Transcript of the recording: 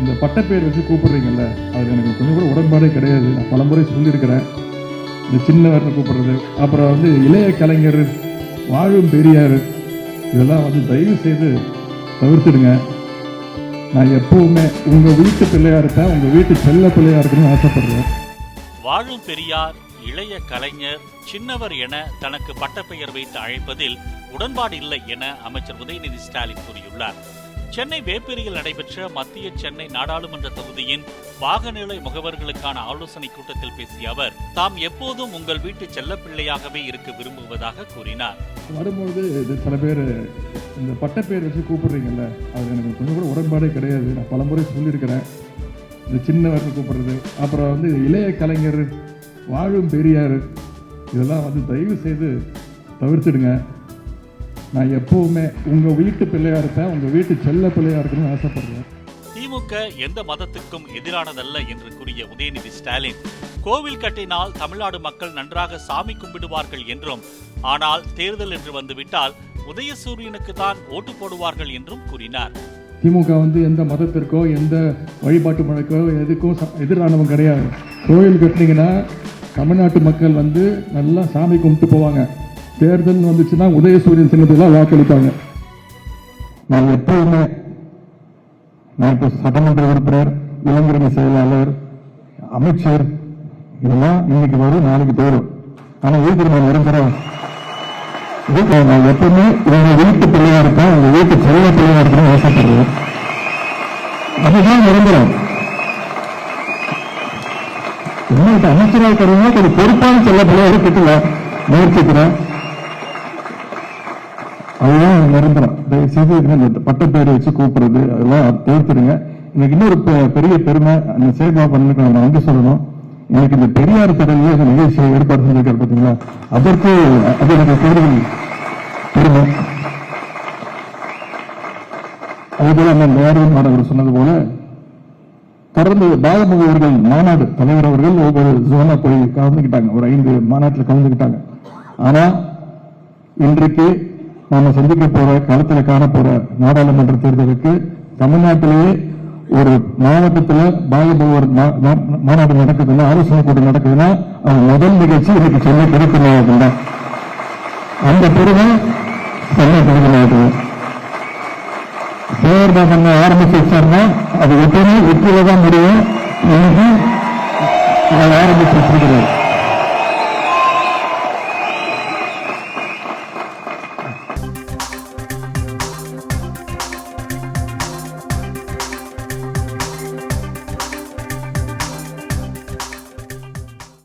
இந்த பட்டப்பேர் வச்சு கூப்பிடுறீங்கல்ல, அதில் எனக்கு கொஞ்சம் கூட உடன்பாடே கிடையாது. நான் பலமுறை சொல்லியிருக்கிறேன். இந்த சின்னவர்னு கூப்பிடுறது, அப்புறம் வந்து இளைய கலைஞர், வாழும் பெரியார், இதெல்லாம் வந்து தயவு செய்து தவிர்த்துடுங்க. நான் எப்பவுமே உங்க வீட்டு பிள்ளையா இருப்பேன், உங்க வீட்டு செல்ல பிள்ளையா இருக்கணும்னு ஆசைப்படுறேன். வாழும் பெரியார், இளைய கலைஞர், சின்னவர் என தனக்கு பட்டப்பெயர் வைத்து அழைப்பதில் உடன்பாடு இல்லை என அமைச்சர் உதயநிதி ஸ்டாலின் கூறியுள்ளார். சென்னை வேப்பேரியில் நடைபெற்ற மத்திய சென்னை நாடாளுமன்ற தொகுதியின் பாகநிலை முகவர்களுக்கான ஆலோசனை கூட்டத்தில் பேசிய அவர், தாம் எப்போதும் உங்கள் வீட்டு செல்லப்பிள்ளையாகவே இருக்க விரும்புவதாக கூறினார். வரும்பொழுது சில பேர் இந்த பட்டப்பேர் வச்சு கூப்பிடுறீங்கல்ல, அதில் எனக்கு கொஞ்சம் கூட உடன்பாடே கிடையாது. நான் பலமுறை சொல்லியிருக்கிறேன். இந்த சின்னவர்னு கூப்பிடுறது, அப்புறம் வந்து இளைய கலைஞர், வாழும் பெரியார், இதெல்லாம் வந்து தயவு செய்து தவிர்த்துடுங்க. நான் எப்பவுமே உங்க வீட்டு பிள்ளையா இருப்பேன், உங்க வீட்டு செல்ல பிள்ளையா இருக்கணும்னு ஆசைப்படுறேன். திமுக எந்த மதத்துக்கும் எதிரானதல்ல என்று கூறிய உதயநிதி ஸ்டாலின், கோவில் கட்டினால் தமிழ்நாடு மக்கள் நன்றாக சாமி கும்பிடுவார்கள் என்றும், ஆனால் தேர்தல் என்று வந்துவிட்டால் உதயசூரியனுக்கு தான் ஓட்டு போடுவார்கள் என்றும் கூறினார். திமுக வந்து எந்த மதத்திற்கோ எந்த வழிபாட்டு முறைக்கோ எதுக்கும் எதிரானவங்க கிடையாது. கோயில் கட்டினீங்கன்னா தமிழ்நாட்டு மக்கள் வந்து நல்லா சாமி கும்பிட்டு போவாங்க. தேர்தல் வந்துச்சுன்னா உதயசூரியன் சின்னத்துலாம் வாக்களிப்பாங்க. நான் எப்பவுமே, நான் இப்போ சட்டமன்ற உறுப்பினர், இளைஞரணி செயலாளர், அமைச்சர், இதெல்லாம் இன்னைக்கு வரும், நாளைக்கு போயிடும். ஆனால் வீட்டுக்கு நான் நிரந்தரம். நான் எப்பவுமே உங்க வீட்டு பிள்ளையா இருப்பேன், உங்க வீட்டு செல்ல பிள்ளையா இருக்கணும்னு ஆசைப்படுறேன். அதுதான் நிரந்தரம். இன்னைக்கு அமைச்சராக இருக்கிறவங்க கொஞ்சம் பொறுப்பான செல்ல பிள்ளையாக கிட்டல முயற்சிக்கிறேன். அதுதான் நிரந்தரம். தயவுசெய்து பட்டப்பேரை வச்சு கூப்பிடுறது அதெல்லாம் தவிர்த்துடுங்க. எனக்கு இன்னொரு பெரிய பெருமை, அந்த சேகா பண்ணலுக்கு நான் நன்றி சொல்லணும். எனக்கு இந்த பெரியார் திடலில் அந்த நிகழ்ச்சியை ஏற்பாடு செஞ்சிருக்காரு பார்த்தீங்களா, அதற்கு அது எனக்கு கூடுதல் பெருமை. அதுபோல அந்த நேரம் அவர் சொன்னது போல தொடர்ந்து பாகமுகவர்கள் மாநாடு தலைவர் அவர்கள் ஒவ்வொரு ஜோனா போய் கலந்துக்கிட்டாங்க. ஒரு 5 மாநாட்டில் கலந்துக்கிட்டாங்க. ஆனா இன்றைக்கு நாம சந்திக்க போற, களத்தில் காண போற நாடாளுமன்ற தேர்தலுக்கு தமிழ்நாட்டிலேயே ஒரு மாவட்டத்தில் பாகமுகவர் மாநாடு நடக்குதுன்னா, ஆலோசனை கூட்டம் நடக்குதுன்னா, அது முதல் நிகழ்ச்சி இன்னைக்கு சென்னை கிழக்கு மாவட்டம் தான். அந்த பெருமை சென்னை கிழக்கு மாவட்டம். பேர்தான் ஆரம்பிச்சு வச்சாருன்னா அது எப்பவுமே வெற்றியில தான் முடியும். இன்னைக்கு ஆரம்பிச்சு வச்சிருக்கிறார்.